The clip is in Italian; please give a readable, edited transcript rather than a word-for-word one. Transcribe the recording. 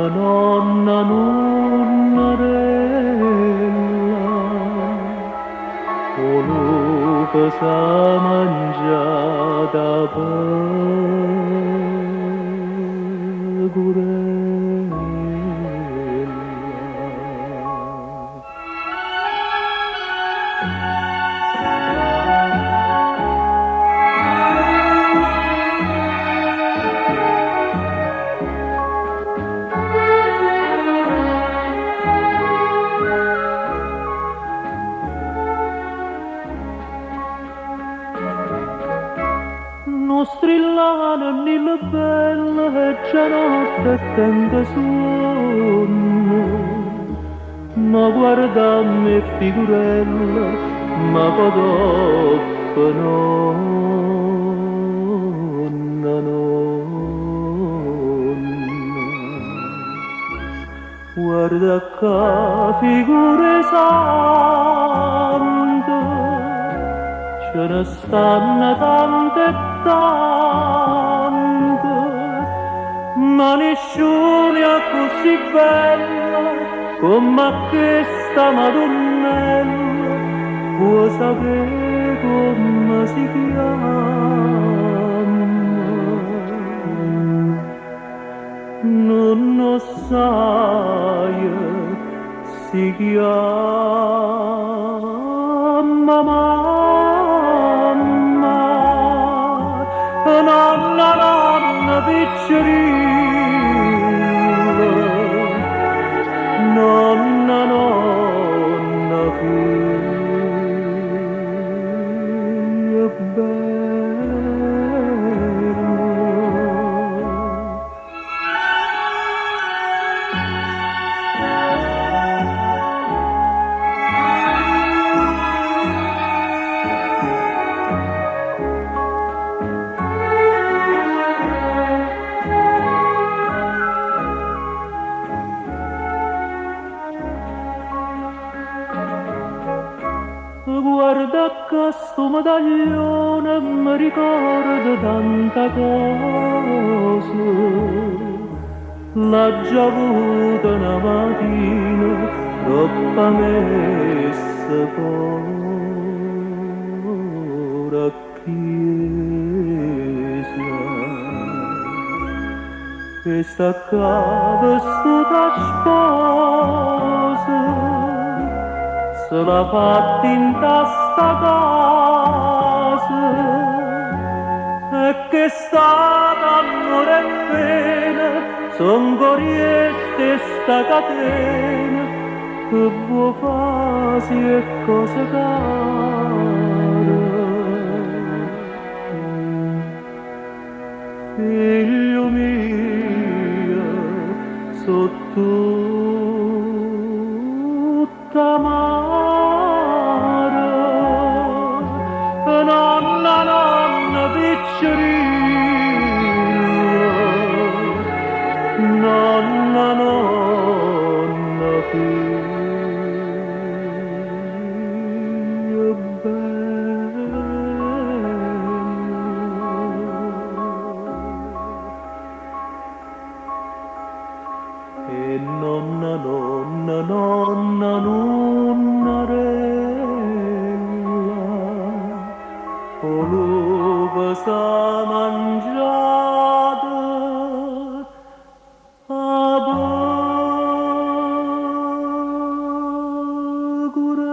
nonna nonnarella, voluta sa mangiata pecorella. Non strillano né le belle e già notte tenga sonno, ma guarda me figurella, ma podoppa nonna, nonna. Guarda che figure sante, ce ne stanno tante e tante, ma nessuno è così bella come questa Madonnella. Vuoi sapere come si chiama? Non lo sai, si chiama mamma, nonna, nonna piccerina, nonna, nonna figlia bella. Guarda che sto medaglione mi ricorda tanta cosa, l'ha già avuta una mattina troppo messa fuori a chiesa. Questa qua vestita sposa se l'ha fatta in tasta casa, e che stata amore e pena, son corieste sta catena, che vuoi fasi e cose care. Figlio mio, so tutta amara, nonna, nonna piccerina, nonna, nonna figlia bella. E nonna, nonna, nonna, nonnarella, voluva sa mangiata a pecorella.